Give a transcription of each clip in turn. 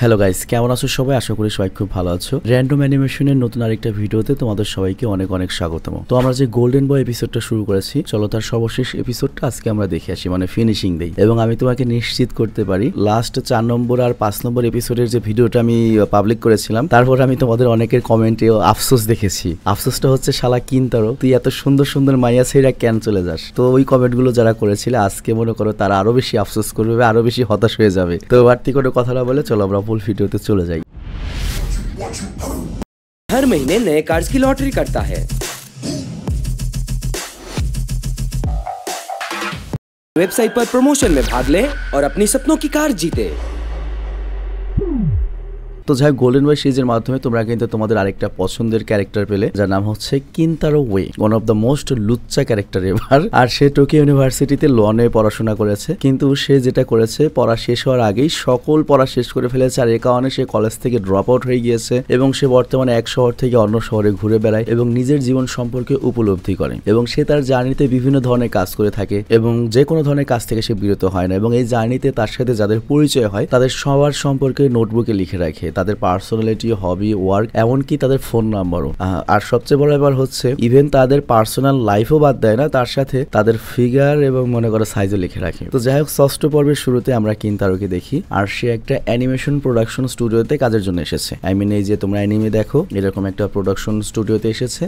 Hello guys, কেমন আছো সবাই? আশা করি সবাই খুব ভালো আছো। র্যান্ডম অ্যানিমেশনের নতুন আরেকটা ভিডিওতে তোমাদের সবাইকে অনেক অনেক স্বাগতম। তো আমরা যে গোল্ডেন বয় এপিসোডটা শুরু করেছি, চলো তার সর্বশেষ এপিসোডটা আজকে আমরা দেখে আসি, মানে ফিনিশিং দেই। এবং আমি তোমাকে নিশ্চিত করতে পারি, লাস্ট 4 নম্বর আর 5 নম্বর এপিসোডের যে ভিডিওটা আমি পাবলিক করেছিলাম, তারপর আমি তোমাদের অনেকের কমেন্টে আফসোস দেখেছি। আফসোসটা হচ্ছে, শালা কিনতারো, তুই এত সুন্দর সুন্দর মাইয়া ছেড়া কেন চলে যাস? তো ওই কমেন্টগুলো যারা করেছিল, আজকে মনে করো তারা আরো বেশি আফসোস করবে, আরো বেশি হতাশ হয়ে যাবে। তো বাড়তি কোনো কথা না বলে চলো আমরা ফুল ভিডিওতে চলে যাই। हर महीने नए कार्ड्स की लॉटरी करता है। वेबसाइट पर प्रमोशन में भाग ले और अपनी सपनों की कार जीते। তো যাই হোক, গোল্ডেন বয় সিরিজের মাধ্যমে তোমরা কিন্তু তোমাদের আরেকটা পছন্দের ক্যারেক্টার পেলে, যার নাম হচ্ছে Kintaro Oe, one of the most লুচ্চা ক্যারেক্টার এভার। আর সে টোকিও ইউনিভার্সিটিতে ল নিয়ে পড়াশোনা করেছে, কিন্তু সে যেটা করেছে, পড়া শেষ হওয়ার আগেই সকল পড়া শেষ করে ফেলেছে। আর এ কারণে সে কলেজ থেকে ড্রপ আউট হয়ে গিয়েছে এবং সে বর্তমানে এক শহর থেকে অন্য শহরে ঘুরে বেড়ায় এবং নিজের জীবন সম্পর্কে উপলব্ধি করে। এবং সে তার জার্নিতে বিভিন্ন ধরনের কাজ করে থাকে এবং যে কোনো ধরনের কাজ থেকে সে বিরত হয় না। এবং এই জার্নিতে তার সাথে যাদের পরিচয় হয় তাদের সবার সম্পর্কে নোটবুকে লিখে রাখে, তাদের পার্সোনালিটি, হবি, ওয়ার্ক, এমনকি তাদের ফোন নাম্বারও। আর সবচেয়ে বড় ব্যাপার হচ্ছে, ইভেন তাদের পার্সোনাল লাইফও বাদ দেয় না, তার সাথে তাদের ফিগার এবং মনে করো সাইজও লিখে রাখে। তো যাই হোক, ষষ্ঠ পর্বের শুরুতে আমরা কিনতারোকে দেখি, আর সে একটা অ্যানিমেশন প্রোডাকশন স্টুডিওতে কাজের জন্য এসেছে। এই যে তোমরা অ্যানিমে দেখো, এরকম একটা প্রোডাকশন স্টুডিওতে এসেছে,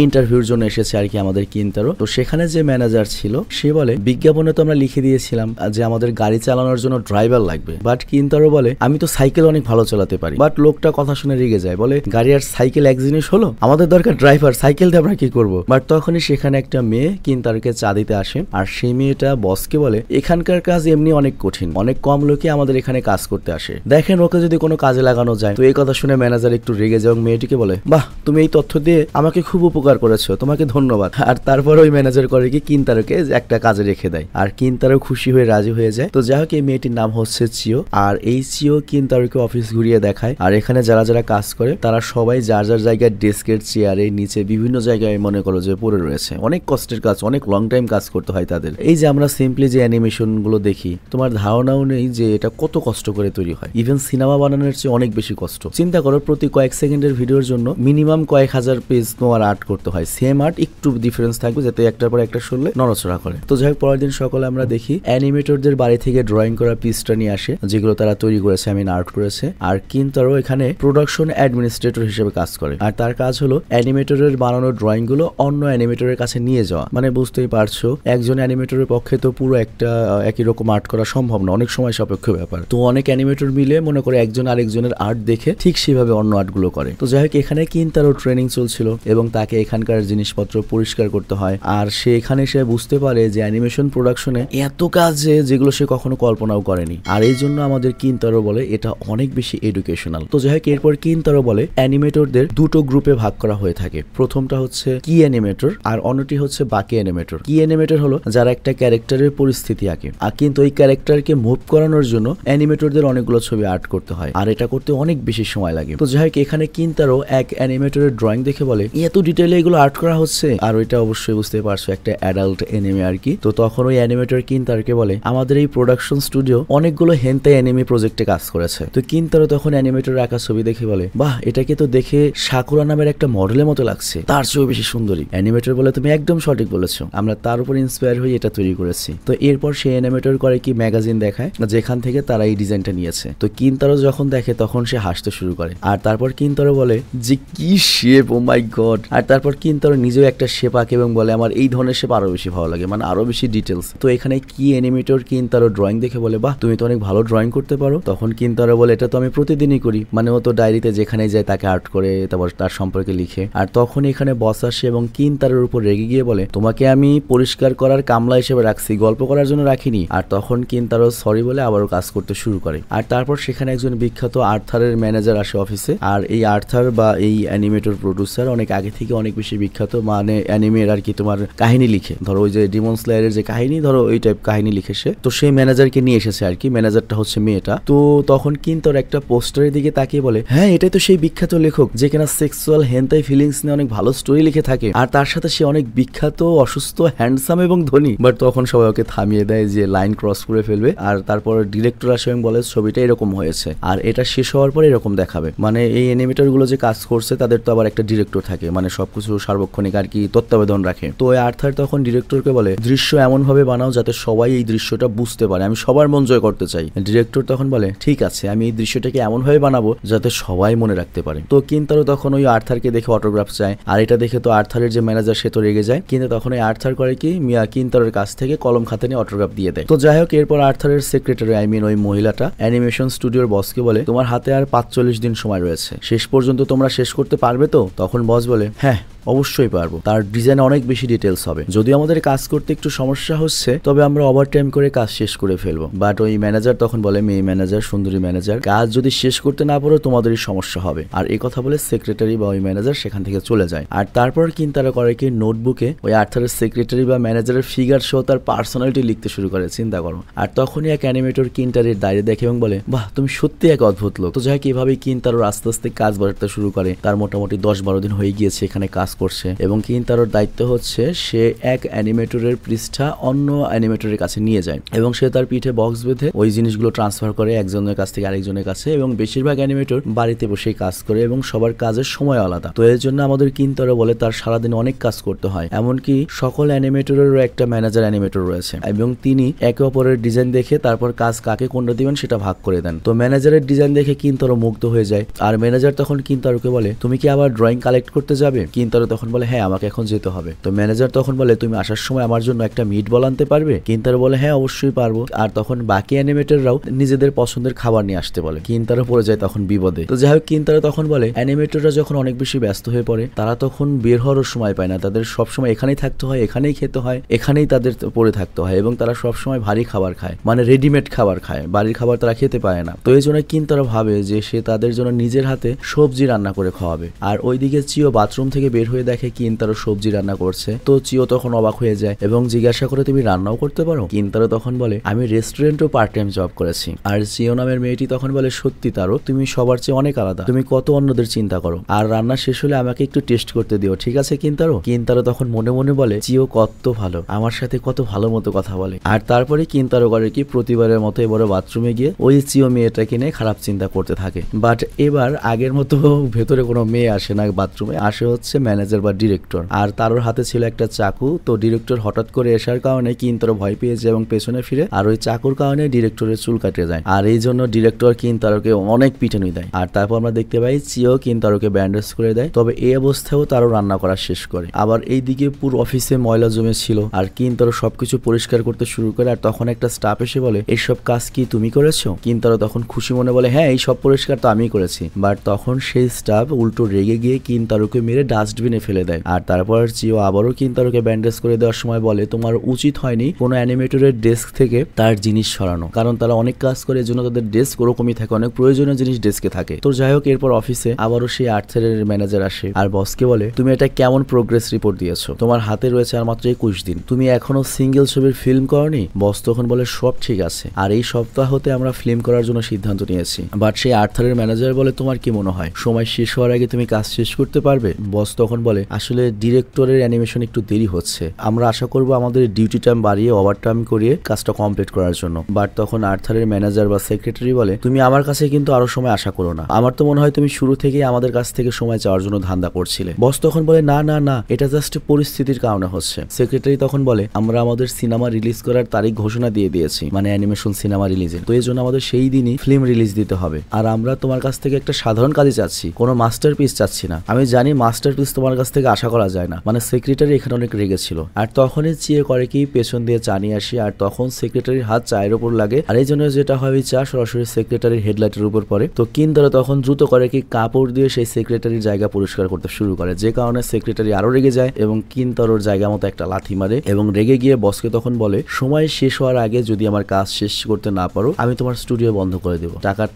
ইন্টারভিউর জন্য এসেছে আর কি আমাদের কিনতারো। তো সেখানে যে ম্যানেজার ছিল, সে বলে, বিজ্ঞাপনে তো আমরা লিখে দিয়েছিলাম যে আমাদের গাড়ি চালানোর জন্য ড্রাইভার লাগবে, বাট কিনতারো বলে, আমি তো সাইকেল অনেক ভালো চালাতে পারি। বাট লোকটা কথা শুনে রেগে যায়, বলে, গাড়ি আর সাইকেল এক জিনিস হলো? আমাদের দরকার ড্রাইভার, সাইকেল দিয়ে আমরা কি করবো? বাট তখনই সেখানে একটা মেয়ে কিনতারোকে চা দিতে আসে, আর সেই মেয়েটা বসকে বলে, এখানকার কাজ এমনি অনেক কঠিন, অনেক কম লোকে আমাদের এখানে কাজ করতে আসে, দেখেন ওকে যদি কোনো কাজে লাগানো যায়। তো এই কথা শুনে ম্যানেজার একটু রেগে যায় এবং মেয়েটিকে বলে, বাহ, তুমি এই তথ্য দিয়ে আমাকে খুব উপকার করেছো, তোমাকে ধন্যবাদ। আর তারপর ওই ম্যানেজার করে কি কিনতারোকে একটা কাজে রেখে দেয়, আর কিনতারো খুশি হয়ে রাজি হয়ে যায়। তো যাই হোক, এই মেয়েটির নাম হচ্ছে চিও, আর এই চিও কিনতারোকে অফিস ঘুরিয়ে দেখায়। আর এখানে যারা যারা কাজ করে তারা সবাই যার যার জায়গায় ডেস্কের চেয়ারে নিচে বিভিন্ন জায়গায় মনে করো যে পড়ে রয়েছে। অনেক কষ্টের কাজ, অনেক লং টাইম কাজ করতে হয় তাদের। এই যে আমরা সিম্পলি যে অ্যানিমেশন গুলো দেখি, তোমার ধারণাও নেই যে এটা কত কষ্ট করে তৈরি হয়। ইভেন সিনেমা বানানোর চেয়ে অনেক বেশি কষ্ট। চিন্তা করো, প্রতি কয়েক সেকেন্ডের ভিডিওর জন্য মিনিমাম কয়েক হাজার পেজ তোমার আর্ট করতে হয়। সেম আর্ট, একটু ডিফারেন্স থাকবে যাতে একটার পর একটা শুনলে নড়াচড়া করে। তো যাই হোক, পরের দিন সকালে আমরা দেখি অ্যানিমেটরদের বাড়ি থেকে ড্রয়িং করা পিসটা নিয়ে আসে, যেগুলো তারা তৈরি করেছে, আর্ট করেছে। আর কিনতারো এখানে প্রোডাকশন অ্যাডমিনিস্ট্রেটর হিসেবে কাজ করে, আর তার কাজ হলো অ্যানিমেটরের বানানো ড্রয়িং গুলো অন্য অ্যানিমেটরের কাছে নিয়ে যাওয়া। মানে বুঝতেই পারছো, একজন অ্যানিমেটরের পক্ষে তো পুরো একটা একই রকম আর্ট করা সম্ভব না, অনেক সময় সাপেক্ষ ব্যাপার। তো অনেক অ্যানিমেটর মিলে মনে করে একজন আরেকজনের আর্ট দেখে ঠিক সেভাবে অন্য আর্ট গুলো করে। তো যাই হোক, এখানে কিনতারো ট্রেনিং চলছিল এবং তাকে এখানকার জিনিসপত্র পরিষ্কার করতে হয়। আর সে এখানে সে বুঝতে পারে যে অ্যানিমেশন প্রোডাকশনে এত কাজ যেগুলো সে কখনো কল্পনাও করেনি। আর এই জন্য আমাদের কিনতারো বলে এটা অনেক বেশি এডুকেশনাল। তো যাই হোক, এরপর কিনতারো বলে অ্যানিমেটরদের দুটো গ্রুপে ভাগ করা হয়ে থাকে। প্রথমটা হচ্ছে কি অ্যানিমেটর, আর অন্যটি হচ্ছে বাকি অ্যানিমেটর। কি অ্যানিমেটর হলো যারা একটা ক্যারেক্টারের পরিস্থিতি আঁকে, আর কিন্তু ওই ক্যারেক্টারকে মুভ করানোর জন্য অ্যানিমেটরদের অনেকগুলো ছবি আর্ট করতে হয়, আর এটা করতে অনেক বেশি সময় লাগে। তো যাই হোক, এখানে কিনতারো এক অ্যানিমেটরের ড্রয়িং দেখে বলে, এত ডিটেইলে এগুলো আর্ট করা হচ্ছে। আর ওইটা অবশ্যই বুঝতে পারছো একটা অ্যাডাল্ট অ্যানিমে আর কি। তো তখন ওই অ্যানিমেটর কিনতারোকে বলে, আমাদের এই প্রোডাকশন স্টুডিও অনেকগুলো হেন্তাই অ্যানিমে প্রজেক্টে কাজ করেছে। তো কিনতারো তখন অ্যানিমেটরের আঁকা ছবি দেখে বলে, বাহ, এটাকে তো দেখে সাকুরা নামের একটা মডেলের মতো লাগছে, তার চেয়েও বেশি সুন্দরী। অ্যানিমেটর বলে, তুমি একদম সঠিক বলেছো, আমরা তার উপর ইন্সপায়ার হয়ে এটা তৈরি করেছি। তো এরপর সেই অ্যানিমেটর করে কি ম্যাগাজিন দেখায়, যেখান থেকে তারা এই ডিজাইনটা নিয়েছে। তো কিনতারো যখন দেখে তখন সে হাসতে শুরু করে। আর তারপর কিনতারো বলে যে, কি শেপ, ও মাই গড। আর তারপর কিনতারো নিজেও একটা শেপ আঁকে এবং বলে, আমার এই ধরনের শেপ আরো বেশি ভালো লাগে, মানে আরো বেশি ডিটেলস। তো এখানে কি অ্যানিমেটর কিনতারো ড্রয়িং দেখে বলে, বাহ, তুমি তো অনেক ভালো ড্রয়িং করতে পারো। তখন কিনতারো বলে, এটা তো আমি প্রতিদিনই করি, মানে ও তো ডায়েরিতে যেখানে যায় তাকে আর্ট করে তারপর তার সম্পর্কে লিখে। আর তখন এখানে বস আসে এবং কিনতারোর উপর রেগে গিয়ে বলে, তোমাকে আমি পরিষ্কার করার কামলা হিসেবে রাখছি, গল্প করার জন্য রাখিনি। আর তখন কিনতারো সরি বলে আবারও কাজ করতে শুরু করে। আর তারপর সেখানে একজন বিখ্যাত আর্থারের ম্যানেজার আসে অফিসে। আর এই আর্থার বা এই অ্যানিমেটর প্রডিউসার অনেক আগে থেকে অনেক বেশি বিখ্যাত, মানে অ্যানিমের আর কি তোমার কাহিনী লিখে, ধরো ওই যে ডিমন স্লেয়ারের যে কাহিনী, ধরো ওই টাইপ কাহিনী লিখে সে। তো সেই ম্যানেজারকে নিয়ে এসেছে আর কি, ম্যানেজারটা হচ্ছে মেয়েটা। তো তখন কিনতারো একটা পোস্টারে ডিরেক্টরের দিকে তাকিয়ে বলে, হ্যাঁ এটাই তো সেই বিখ্যাত লেখক যে কিনা সেক্সুয়াল হেন্টাই ফিলিংস নিয়ে অনেক ভালো স্টোরি লিখে থাকে, আর তার সাথে সে অনেক বিখ্যাত, অসুস্থ, হ্যান্ডসাম এবং ধনী। বাট তখন সবাই ওকে থামিয়ে দেয় যে লাইন ক্রস করে ফেলবে। আর তারপর ডিরেক্টর আসে এবং বলে ছবিটা এরকম হয়েছে আর এটা শেষ হওয়ার পর এরকম দেখাবে। মানে এই অ্যানিমেটর গুলো যে কাজ করছে তাদের তো আবার একটা ডিরেক্টর থাকে, মানে সবকিছু সার্বক্ষণিক আর কি তত্ত্বাবধান রাখে। তো ওই আর্থার তখন ডিরেক্টরকে বলে, দৃশ্য এমন ভাবে বানাও যাতে সবাই এই দৃশ্যটা বুঝতে পারে, আমি সবার মন জয় করতে চাই। ডিরেক্টর তখন বলে, ঠিক আছে, আমি এই দৃশ্যটাকে এমন ভাবে বানাবো যাতে সবাই মনে রাখতে পারে। তো কিন্তারো তখন ওই আর্থারকে দেখে অটোগ্রাফ চায়, আর এটা দেখে তো আর্থারের যে ম্যানেজার সে তো রেগে যায়। কিন্তু তখন ওই আর্থার করে কি মিয়া কিন্তারোর কাছ থেকে কলম খাতে নিয়ে অটোগ্রাফ দিয়ে দেয়। তো যাই হোক, এরপর আর্থারের সেক্রেটারি ওই মহিলাটা অ্যানিমেশন স্টুডিওর বসকে বলে, তোমার হাতে আর 45 দিন সময় রয়েছে, শেষ পর্যন্ত তোমরা শেষ করতে পারবে তো? তখন বস বলে, হ্যাঁ অবশ্যই পারবো, তার ডিজাইনে অনেক বেশি ডিটেলস হবে, যদিও আমাদের কাজ করতে একটু সমস্যা হচ্ছে তবে আমরা ওভারটাইম করে কাজ শেষ করে ফেলবো। বাট ওই ম্যানেজার তখন বলে, মেয়ে ম্যানেজার, সুন্দরী ম্যানেজার, কাজ যদি শেষ করতে না পারো তোমাদেরই সমস্যা হবে। আর এই কথা বলে সেক্রেটারি বা ওই ম্যানেজার সেখান থেকে চলে যায়। আর তারপর কিন্তু তারা করে কি নোটবুকে ওই আর্থারের সেক্রেটারি বা ম্যানেজারের ফিগার সহ তার পার্সোনালিটি লিখতে শুরু করে, চিন্তা করো। আর তখনই এক অ্যানিমেটর কিন্টারের দাঁড়িয়ে দেখে এবং বলে, বাহ তুমি সত্যি এক অদ্ভুত লোক। তো যাই কিভাবেই কিন্টারো আস্তে আস্তে কাজ বাড়াতে শুরু করে, তার মোটামুটি 10-12 দিন হয়ে গিয়েছে এখানে কাজ করছে এবং কিন্তারোর দায়িত্ব হচ্ছে সে এক অ্যানিমেটরের পৃষ্ঠা অন্য অ্যানিমেটরের কাছে নিয়ে যায় এবং সে তার পিঠে বক্স বেঁধে ওই জিনিসগুলো ট্রান্সফার করে একজনের কাছ থেকে আরেকজনের কাছে। এবং বেশিরভাগ অ্যানিমেটর বাড়িতে বসেই কাজ করে এবং সবার কাজের সময় আলাদা। তো এর জন্য আমাদের কিন্তারো বলে তার সারাদিন অনেক কাজ করতে হয়। এমনকি সকল অ্যানিমেটরেরও একটা ম্যানেজার অ্যানিমেটর রয়েছে এবং তিনি একে অপরের ডিজাইন দেখে তারপর কাজ কাকে কোনটা দিবেন সেটা ভাগ করে দেন। তো ম্যানেজারের ডিজাইন দেখে কিন্তারো মুগ্ধ হয়ে যায়। আর ম্যানেজার তখন কিন্তারোকে বলে, তুমি কি আবার ড্রয়িং কালেক্ট করতে যাবে? কিন্তারো তখন বলে, হ্যাঁ আমাকে এখন যেতে হবে। তো ম্যানেজার তখন বলে, তুমি আসার সময় আমার জন্য একটা মিট বল আনতে পারবে? কিন্তারো বলে, হ্যাঁ অবশ্যই পারবো। আর তখন বাকি অ্যানিমেটররাও নিজেদের পছন্দের খাবার নিয়ে আসতে বলে। কিন্তারো পড়ে যায় তখন বিপদে। তো যাই হোক, কিন্তারো তখন বলে, অ্যানিমেটররা যখন অনেক বেশি ব্যস্ত হয়ে পড়ে তারা তখন বের হওয়ারও সময় পায় না, তাদের সবসময় এখানেই থাকতে হয়, এখানেই খেতে হয়, এখানেই তাদের পড়ে থাকতে হয় এবং তারা সবসময় ভারী খাবার খায়, মানে রেডিমেড খাবার খায়, বাড়ির খাবার তারা খেতে পায় না। তো এই জন্য কিন্তারো ভাবে যে সে তাদের জন্য নিজের হাতে সবজি রান্না করে খাওয়াবে। আর ওইদিকে চিও বাথরুম থেকে বের হয়ে দেখে কিন্তারো সবজি রান্না করছে। তো চিও তখন অবাক হয়ে যায় এবং জিজ্ঞাসা করে, তুমি রান্নাও করতে পারো? কিন্তারো তখন বলে, আমি রেস্টুরেন্টও পার্ট টাইম জব করেছি। আর চিও নামের মেয়েটি তখন বলে, সত্যি তারও, তুমি সবার চেয়ে অনেক আলাদা, তুমি কত অন্যদের চিন্তা করো, আর রান্না শেষ হলে আমাকে একটু টেস্ট করতে দিও, ঠিক আছে কিন্তারো? কিন্তারো তখন মনে মনে বলে, চিও কত ভালো, আমার সাথে কত ভালো মতো কথা বলে। আর তারপরে কিন্তারো করে কি প্রতিবারের মতো এবারে বাথরুমে গিয়ে ওই চিও মেয়েটাকে নিয়ে খারাপ চিন্তা করতে থাকে। বাট এবার আগের মতো ভেতরে কোনো মেয়ে আসে না বাথরুমে, আসে হচ্ছে ম্যানেজার বা ডিরেক্টর। আর তার হাতে ছিল একটা চাকু। তো ডিরেক্টর হঠাৎ করে আসার কারণে কিন্তারো ভয় পেয়ে যায় এবং পেছনে ফিরে, আর ওই চাকুর কারণে ডিরেক্টরের চুল কাটে যায়। আর এই জন্য ডিরেক্টর কিন্তারোকে অনেক পিটানি দেয়। আর তারপর আমরা দেখতে পাই চিও কিন্তারোকে ব্যান্ডেজ করে দেয়। তবে এই অবস্থায়ও তারও রান্না করা শেষ করে। আবার এইদিকে পুরো অফিসে ময়লা জমে ছিল আর কিন্তারো সবকিছু পরিষ্কার করতে শুরু করে। আর তখন একটা স্টাফ এসে বলে, এইসব কাজ কি তুমি করেছো? কিন্তারো তখন খুশি মনে বলে, হ্যাঁ এই সব পরিষ্কার তো আমি করেছি। বাট তখন সেই স্টাফ উল্টো রেগে গিয়ে কিন্তারোকে মেরে ডাস্টবিনে ফেলে দেয়। আর তারপর চিও আবারও কিন্তারোকে ব্যান্ডেজ করে দেওয়ার সময় বলে, তোমার উচিত হয়নি কোনো অ্যানিমেটরের ডেস্ক থেকে তার জিনিস সরানো, কারণ তারা অনেক কাজ করে, এজন্য তাদের ডেস্ক ওরকমই থাকে, অনেক প্রয়োজনীয় জিনিস ডেস্কে থাকে। তো যাই হোক, এরপর অফিসে আবারও সেই আর্থারের ম্যানেজার আসে আর বসকে বলে, তুমি এটা কেমন প্রোগ্রেস রিপোর্ট দিয়েছো? তোমার হাতে রয়েছে আর মাত্র 21 দিন, তুমি এখনো সিঙ্গেল ছবির ফিল্ম করনি? বস তখন বলে, সব ঠিক আছে, আর এই সপ্তাহতে আমরা ফিল্ম করার জন্য সিদ্ধান্ত নিয়েছি। বাট সেই আর্থারের ম্যানেজার বলে, তোমার কি মনে হয় সময় শেষ হওয়ার আগে তুমি কাজ শেষ করতে পারবে? বস তখন বলে, আসলে ডিরেক্টরের অ্যানিমেশন একটু দেরি হচ্ছে, আমরা আশা করবো আমাদের ডিউটি টাইম বাড়িয়ে ওভারটাইম করিয়ে কাজটা কমপ্লিট করার জন্য। বাট তখন আর্থারের ম্যানেজার বা সেক্রেটারি বলে, তুমি আমার কাছে কিন্তু আরো সময় আশা করো না, আমার তো মনে হয় তুমি শুরু থেকেই আমাদের কাছ থেকে সময় চাওয়ার জন্য ধান্দা করছিলে। বস তখন বলে, না না না, এটা জাস্ট পরিস্থিতির কারণে হচ্ছে। সেক্রেটারি তখন বলে, আমরা আমাদের সিনেমা রিলিজ করার তারিখ ঘোষণা দিয়ে দিয়েছি, মানে অ্যানিমেশন সিনেমা রিলিজের, তো এই জন্য আমাদের সেই দিনই ফিল্ম রিলিজ দিতে হবে। আর আমরা তোমার কাছ থেকে একটা সাধারণ কাজই চাচ্ছি, কোনো মাস্টারপিস চাচ্ছি না। আমি জানি মাস্টারপিস তোমার কাছ থেকে আশা করা যায় না। মানে সেক্রেটারি এখানে অনেক রেগেছিল। আর তখনই চিয়ে করে কি পেছন দিয়ে চা নিয়ে আসি, আর তখন সেক্রেটারির হাত চায়ের উপর লাগে। আর এই জন্য যেটা হয়, ওই চা সরাসরি সেক্রেটারির হেডলাইটের উপর পড়ে। তো কিন্তারো তখন দ্রুত করে কি কাপড় দিয়ে সেই সেক্রেটারির জায়গা পরিষ্কার করতে শুরু করে, যে কারণে সেক্রেটারি আরো রেগে যায় এবং কিন্তারোর জায়গা মতো একটা লাথি মারে এবং রেগে গিয়ে বসকে তখন বলে, সময় শেষ হওয়ার আগে যদি আমার কাজ শেষ করতে না পারো আমি তোমার স্টুডিও বন্ধ করে দেবো,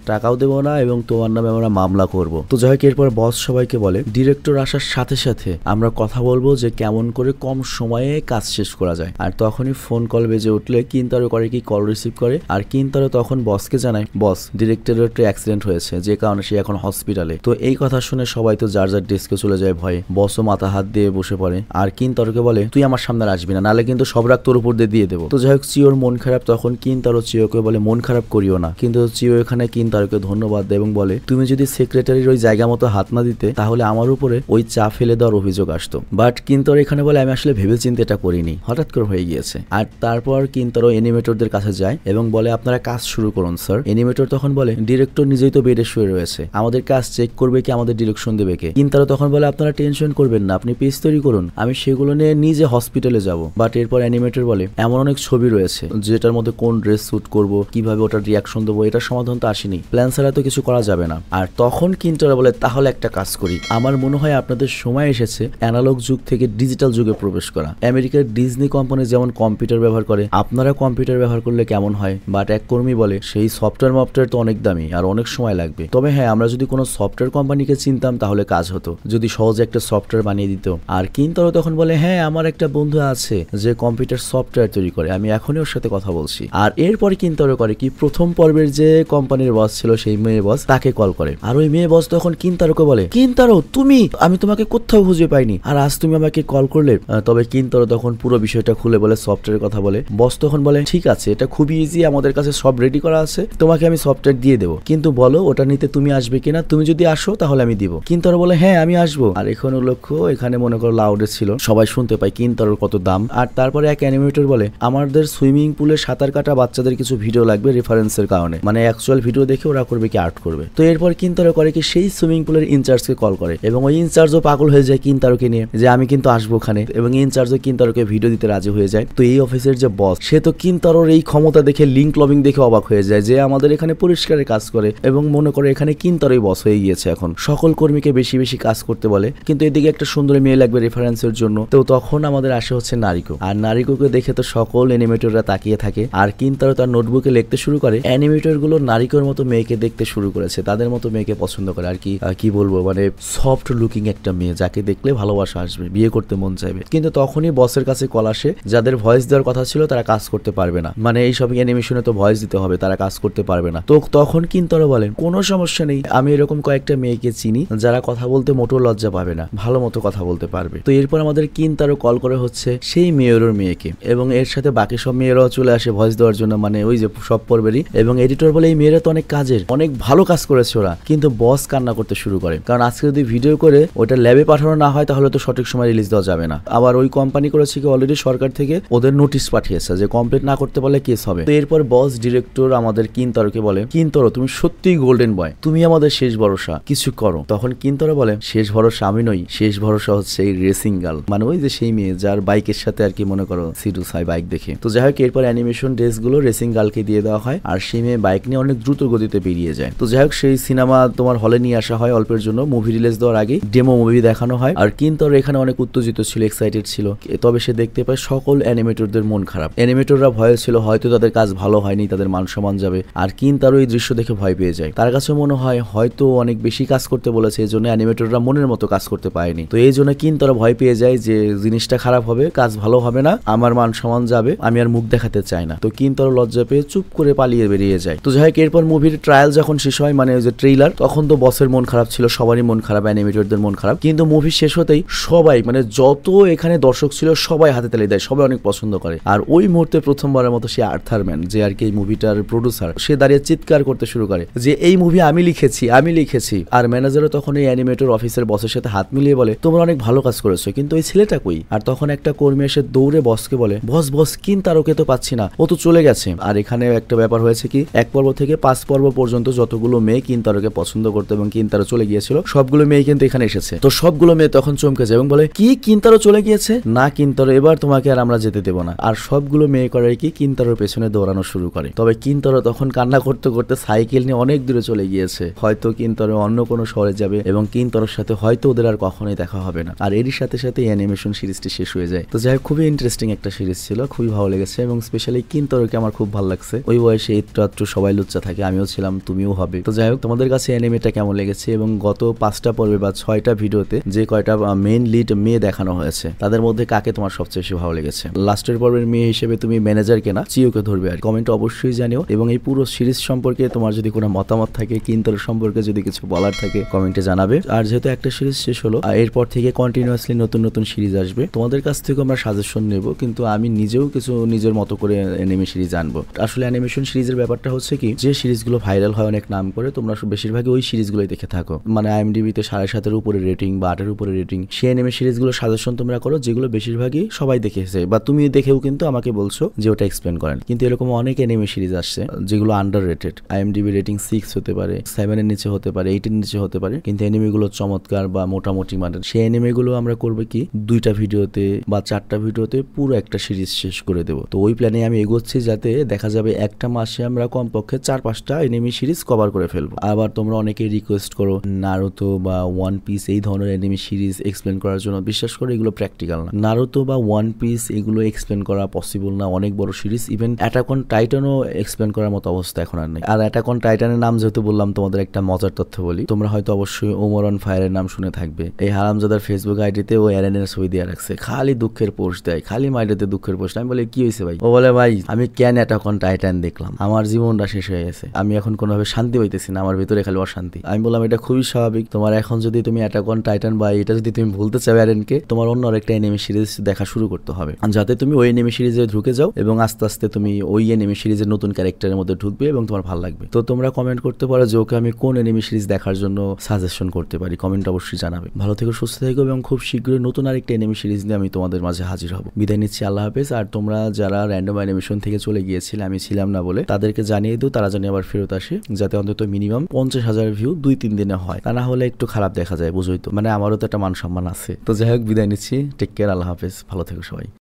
টাকাও দেবো না এবং তোমার নামে আমরা মামলা করবো। তো যাই হোক, এরপর বস সবাইকে বলে, ডিরেক্টর আসার সাথে সাথে আমরা কথা বলবো যে কেমন করে কম সময়ে কাজ শেষ করা যায়। আর তখনই ফোন কল বেজে উঠলে কিন্তারো করে কি কল রিসিভ করে, আর কিন্তারো তখন বসকে জানায় বস ডিরেক্টরের একটা অ্যাক্সিডেন্ট হয়েছে যে কারণে সে এখন হসপিটালে। তো এই কথা শুনে সবাই তো যার যার ডেস্কে চলে যায় ভয়ে। বসও মাথা হাত দিয়ে বসে পড়ে আর কিন্তারোকে বলে তুই আমার সামনে আসবি না, নালে কিন্তু সব রাগ তোর উপর দিয়ে দেবো। তো যাই হোক চিওর মন খারাপ, তখন কিন্তারো চিওকে বলে মন খারাপ করিও না। কিন্তু চিও এখানে কিন্তারোকে ধন্যবাদ দেয় এবং বলে তুমি যদি সেক্রেটারির ওই জায়গা মতো হাত না দিতে তাহলে আমার উপরে ওই চা ফেলে দেওয়ার অভিযোগ আসতো। বাট কিন্তারো এখানে বলে আমি আসলে ভেবে চিন্তে এটা করিনি, হঠাৎ করে হয়ে গিয়েছে। আর তারপর কিন্তারো অ্যানিমেটরদের কাছে যায় এবং বলে আপনারা কাজ শুরু করুন স্যার। অ্যানিমেটর তখন বলে ডিরেক্টর নিজেই তো বেডে শুয়ে রয়েছে, আমাদের কাজ চেক করবে কি, আমাদের ডিরেকশন দেবে কে। কিন্তারো তখন বলে আপনারা টেনশন করবেন না, আপনি পেজ তৈরি করুন, আমি সেগুলো নিয়ে নিজে হসপিটালে যাব। বাট এরপর অ্যানিমেটর বলে এমন অনেক ছবি রয়েছে যেটার মধ্যে কোন ড্রেস স্যুট করব, কিভাবে ওটার রিয়াকশন দেবো, এটার সমাধান তো আসেনি, প্ল্যান ছাড়া তো কিছু করা যাবে না। আর তখন কিন্তারো বলে তাহলে একটা কাজ করি, আমার মনে হয় আপনাদের সময় এসেছে অ্যানালগ যুগ থেকে ডিজিটাল যুগে প্রবেশ করা। আমেরিকার ডিজনি কোম্পানি যেমন কম্পিউটার ব্যবহার করে, আপনারা কম্পিউটার ব্যবহার করলে কেমন হয়। বাট এক কর্মী বলে সেই সফটওয়্যার তো অনেক দামি আর অনেক সময় লাগবে, তবে হ্যাঁ আমরা যদি কোনো সফটওয়্যার কোম্পানিকে চিনতাম তাহলে কাজ হতো, যদি সহজে একটা সফটওয়্যার বানিয়ে দিত। আর কিন্তারো তখন বলে হ্যাঁ আমার একটা বন্ধু আছে যে কম্পিউটার সফটওয়্যার তৈরি করে, আমি এখনই ওর সাথে কথা বলছি। আর এরপরে কিন্তারো করে কি প্রথম পর্বের যে কোম্পানির বস ছিল সেই মেয়ে বস তাকে কল করে। আর ওই মেয়ে বস তখন কিন্তারোকে বলে কিন্তারো তুমি, আমি তোমাকে কোথাও খুঁজে পাইনি আর আজ তুমি আমাকে কল করলে। তবে কিন্তারো তখন পুরো বিষয়টা খুলে বলে সফটওয়্যারের কথা বলে। বস তখন বলে ঠিক আছে এটা খুবই ইজি, আমাদের কাছে সব রেডি করা আছে, তোমাকে আমি সফটওয়্যার দিয়ে দেবো, কিন্তু বলো ওটা নিতে তুমি আসবে কিনা, তুমি যদি আসো তাহলে আমি দিব। কিন্তারো বলে হ্যাঁ আমি আসবো। আর এখন লক্ষ্য এখানে মনে করো লাউডে ছিল, সবাই শুনতে পায় কিন্তারোর কত দাম। আর তারপরে এক অ্যানিমেটর বলে আমাদের সুইমিং পুলে সাঁতার কাটা বাচ্চাদের কিছু ভিডিও লাগবে রেফারেন্সের কারণে, মানে অ্যাকচুয়াল ভিডিও দেখে ওরা করবে কি আর্ট করবে। তো এরপর কিন্তারো করে কি সেই সুইমিং পুলের ইনচার্জকে কল করে এবং ওই ইনচার্জও পাগল হয়ে যায় কিন্তারোকে নিয়ে যে আমি কিন্তু আসবো ওখানে, এবং ইনচার্জও কিন্তারোকে ভিডিও দিতে রাজি হয়ে যায়। তো এই অফিসের যে বস সে তো কিন্তারোর এই ক্ষমতা দেখে লিঙ্ক লবিং দেখে অবাক হয়ে যায় যে আমাদের এখানে পরিষ্কারের কাজ করে এবং মনে করে এখানে কিন্তারোই বস হয়ে গিয়েছে। এখন সকল কর্মীকে বেশি বেশি কাজ করতে বলে, কিন্তু এদিকে একটা সুন্দরী মেয়ে লাগবে রেফারেন্সের জন্য। তো তখন আমাদের আসে হচ্ছে নারিকো, আর নারিকোকে দেখে তো সকল অ্যানিমেটররা তাকিয়ে থাকে। আর কিন্তারো তার নোটবুকে লিখতে শুরু করে অ্যানিমেটর গুলো নারিকোর মতো মেয়েকে দেখতে শুরু করেছে, তাদের মতো মেয়েকে পছন্দ করে। আর কি বলবো, মানে সফট লুকিং একটা মেয়ে যাকে দেখলে ভালোবাসা আসবে, বিয়ে করতে মন চাইবে। কিন্তু তখনই বসের কাছে কল আসে যাদের ভয়েস দেওয়ার কথা ছিল তারা কাজ করতে পারবে না, মানে এই সব অ্যানিমেশনে তো ভয়েস দিতে হবে, তারা কাজ করতে পারবে না। তো তখন কিন্তারো বলেন কোনো সমস্যা নেই, আমি এরকম কয়েকটা মেয়েকে চিনি যারা কথা বলতে মোটো লজ্জা পাবে না, ভালো মতো কথা বলতে পারবে। তো এরপর আমাদের কিন্তারো কল করে হচ্ছে সেই মেয়রের মেয়েকে, এবং এর সাথে বাকি সব মেয়েরাও চলে আসে ভয়েস দেওয়ার জন্য, মানে ওই যে সব পর্বেরই। এবং এডিটর বলে এই মেয়েরা তো অনেক কাজের, অনেক ভালো কাজ করেছে ওরা। কিন্তু বস কান্না করতে শুরু করে, কারণ আজকে যদি ভিডিও করে ওটা ল্যাবে পাঠানো না হয় তাহলে তো সঠিক সময় রিলিজ দেওয়া যাবে না। আবার ওই কোম্পানি করেছে কি অলরেডি সরকার থেকে ওদের নোটিশ পাঠিয়েছে যে কমপ্লিট না করতে পারলে কেস হবে। তো এরপর বস ডিরেক্টর আমাদের কিন্তারোকে বলে কিন্তারো তুমি সত্যিই গোল্ডেন বয়, তুমি আমাদের শেষ ভরসা, কিছু করো। তখন কিন্তারো বলে শেষ ভরসা আমি নই, শেষ ভরসা হচ্ছে এই রেসিং গার্ল, মানে ওই যে সেই মেয়ে যার বাইকের সাথে আর কি মনে করো সিডুস হয় বাইক দেখে। তো যাই হোক এরপর অ্যানিমেশন ড্রেস গুলো রেসিং গার্লকে দিয়ে দেওয়া হয় আর সেই মেয়ে বাইক নিয়ে অনেক দ্রুত গতিতে বেরিয়ে যায়। তো যাই হোক সেই সিনেমা তোমার হলে নিয়ে আসা হয় অল্পের জন্য, মুভি রিলিজ দেওয়ার আগে ডেমো মুভি দেখানো হয়। আর কিন্তারো এখানে অনেক উত্তেজিত ছিল, এক্সাইটেড ছিল। তবে সে দেখতে পায় সকল অ্যানিমেটরদের মন খারাপ, অ্যানিমেটররা ভয় ছিল হয়তো তাদের কাজ ভালো হয়নি, তাদের মান সম্মান যাবে। আর কিন্তারো এই দৃশ্য দেখে ভয় পেয়ে যায়, তার কাছে মনে হয় হয়তো অনেক বেশি কাজ করতে বলেছে, এই জন্য অ্যানিমেটররা মনের মতো কাজ করতে পারেনি। তো এই জন্য কিন্তারো ভয় পেয়ে যায় যে জিনিসটা খারাপ হবে, কাজ ভালো হবে না, আমার মান সম্মান যাবে, আমি আর মুখ দেখাতে চাই না। তো কিন্তারো লজ্জা পেয়ে চুপ করে পালিয়ে বেরিয়ে যায়। তো যাই হোক এরপর মুভির ট্রায়াল যখন শেষ হয়, মানে ওই যে ট্রেইলার, তখন তো বসের মন খারাপ ছিল, সবারই মন খারাপ, অ্যানিমেটরদের মন খারাপ। কিন্তু মুভি শেষ হতেই সবাই, মানে যত এখানে দর্শক ছিল সবাই হাতে তালি দেয়, সবাই অনেক পছন্দ করে। আর ওই মুহূর্তে প্রথমবারের মতো সে আর্থার ম্যান, যে আর কি এই মুভিটার প্রডিউসার, সে দাঁড়িয়ে চিৎকার করতে শুরু করে যে এই মুভি আমি লিখেছি, আমি লিখেছি। আর ম্যানেজারও তখন এই অ্যানিমেটর অফিসের বসের সাথে হাত মিলিয়ে বলে তোমরা অনেক ভালো কাজ করেছো, কিন্তু ওই ছেলেটা কই? আর তখন একটা কর্মী এসে দৌড়ে বসকে বলে বস কিন্তারোকে তো পাচ্ছি না, ও তো চলে গেছে। আর এখানে একটা ব্যাপার হয়েছে কি, 1 পর্ব থেকে 5 পর্ব পর্যন্ত যতগুলো মেয়ে কিন্তারোকে পছন্দ করতো এবং কিন্তারো চলে গিয়েছিল, সবগুলো মেয়ে কিন্তু এখানে এসেছে। তো সবগুলো মেয়ে তখন চমকে যায় এবং বলে কি কিন্তারো চলে গিয়েছে? না কিন্তারো, এবার তোমাকে আর আমরা যেতে দেবো না। আর সবগুলো মেয়ে করে কি কিন্তারোর পেছনে দৌড়ানো শুরু করে। তবে কিন্তারো তখন কান্না করতে করতে সাইকেল নিয়ে অনেক দূরে চলে গিয়েছে, হয়তো কিন্তারো অন্য কোনো শহরে যাবে এবং কিন্তারোর সাথে হয়তো ওদের আর কখনোই দেখা হবে না। আর এরই সাথে সাথে অ্যানিমেশন সিরিজটি শেষ হয়ে যায়। তো যাই হোক খুবই ইন্টারেস্টিং একটা সিরিজ ছিল, খুবই ভালো লেগেছে এবং স্পেশালি কিন্তারোকে আমার খুব ভালো লাগছে। ওই বয়সে একটু সবাই লুচ্চা থাকে, আমিও ছিলাম, তুমিও হবে। তো যাই হোক তোমাদের কাছে অ্যানিমেটা কেমন লেগেছে এবং গত 5টা পর্বে বা 6টা ভিডিওতে যে কয়টা মেইন লিড মেয়ে দেখানো হয়েছে তাদের মধ্যে কাকে তোমার সবচেয়ে বেশি ভালো লেগেছে? লাস্টের পর্বের মেয়ে হিসেবে তুমি ম্যানেজার কেনা চিওকে ধরবে আর কমেন্ট অবশ্যই জানিও। এবং এই পুরো সিরিজ সম্পর্কে তোমার যদি কোনো মতামত থাকে, কিন্তারো সম্পর্কে যদি কিছু বলার থাকে কমেন্টে জানাবে। আর যেহেতু একটা সিরিজ শেষ হলো, এরপর থেকে কন্টিনিউয়াসলি নতুন নতুন সিরিজ আসবে, তোমাদের কাছ থেকে আমরা সাজেশন নেব, কিন্তু আমি নিজেও কিছু নিজের মতো করে অ্যানিমে সিরিজ আনবো। আসলে অ্যানিমেশন সিরিজের ব্যাপারটা হচ্ছে কি, যে সিরিজগুলো ভাইরাল হয় অনেক নাম করে, তোমরা বেশিরভাগই ওই সিরিজগুলোই দেখে থাকো, মানে IMDb-তে 7.5-এর উপরে রেটিং বা 8-এর উপরে রেটিং, সেই অ্যানিমে সিরিজগুলো সাজেশন তোমরা করো যেগুলো বেশিরভাগই সবাই দেখেছে, বা তুমি দেখেও কিন্তু আমাকে বলছো যে ওটা এক্সপ্লেন করেন। কিন্তু এরকম অনেক অ্যানিমে সিরিজ আসছে যেগুলো আন্ডার রেটেড, IMDb রেটিং 6 হতে পারে, 7-এর নিচে হতে পারে, 8-এর নিচে হতে পারে, কিন্তু অ্যানিমেগুলো চমৎকার বা মোটামুটি মানের। সেই অ্যানিমেগুলো আমরা করবো কি 2টা ভিডিওতে বা 4টা ভিডিওতে পুরো একটা সিরিজ শেষ করে দেবো। তো ওই প্ল্যানে আমি এগোচ্ছি, যাতে দেখা যাবে একটা মাসে আমরা কমপক্ষে 4-5টা অ্যানিমে সিরিজ কভার করে ফেলবো। আবার তোমরা অনেকেই রিকোয়েস্ট করো নারুতো বা ওয়ান পিস এই ধরনের অ্যানিমে সিরিজ এক্সপ্লেন করার জন্য। বিশ্বাস করে এগুলো প্র্যাকটিক্যাল না। নারুতো বা ওয়ান পিস এগুলো এক্সপ্লেন করা পসিবল না, অনেক বড় সিরিজ। ইভেন অ্যাটাক অন টাইটানও এক্সপ্লেন করার মতো অবস্থা এখন আর নেই। আর অ্যাটাক অন টাইটানের নাম যেহেতু বললাম, তোমাদের একটা মজার তথ্য বলি, তোমরা হয়তো অবশ্যই ওমর অন ফায়ারের নাম শুনে থাকবে। এই হারামজাদার ফেসবুক আইডিতে ও এরেনের ছবি দিয়ে রাখছে, খালি দুঃখের পোস্ট দেয়, খালি মাইডিতে দুঃখের পোস্ট। আমি বলি কি হয়েছে ভাই? ও বলে ভাই আমি কেন অ্যাটাক অন টাইটান দেখলাম, আমার জীবনটা শেষ হয়ে গেছে, আমি এখন কোনোভাবে শান্তি পাইতেছি না, আমার ভিতরে খালি অশান্তি। আমি বললাম এটা খুবই স্বাভাবিক, তোমার এখন যদি তুমি অ্যাটাক অন টাইটান বা এটা যদি তুমি ভুলতে চাও এরেনকে, তোমার অন্য আরেকটা অ্যানিমে সিরিজ দেখা শুরু করতে হবে, যাতে তুমি ওই অ্যানিমে সিরিজে ঢুকে যাও এবং আস্তে আস্তে তুমি ওই অ্যানিমে সিরিজের নতুন ক্যারেক্টারের মধ্যে ঢুকবে এবং তোমার ভালো লাগবে। তো তোমরা কমেন্ট করতে পারো যে ওকে আমি কোন অ্যানিমে সিরিজ দেখার জন্য সাজেশন করতে পারি, কমেন্ট অবশ্যই জানাবে। ভালো থেকো, সুস্থ থেকো এবং খুব শীঘ্রই নতুন আরেকটা অ্যানিমে সিরিজ নিয়ে আমি তোমাদের মাঝে হাজির হব। বিদায় নিচ্ছি, আল্লাহ হাফেজ। আর তোমরা যারা র্যান্ডম অ্যানিমেশন থেকে চলে গিয়েছিলে, আমি ছিলাম না বলে, তাদেরকে জানিয়ে দিও তারা জানি আবার ফেরত আসে, যাতে অন্তত মিনিমাম 50,000 ভিউ 2-3 দিনে হয়, তা না হলে একটু খারাপ দেখা যায়, বুঝোই তো, মানে আমারও তো একটা মান সম্মান আছে। তো যাই হোক, বিদায় নিচ্ছি, টেক কেয়ার, আল্লাহ হাফেজ, ভালো থেকো সবাই।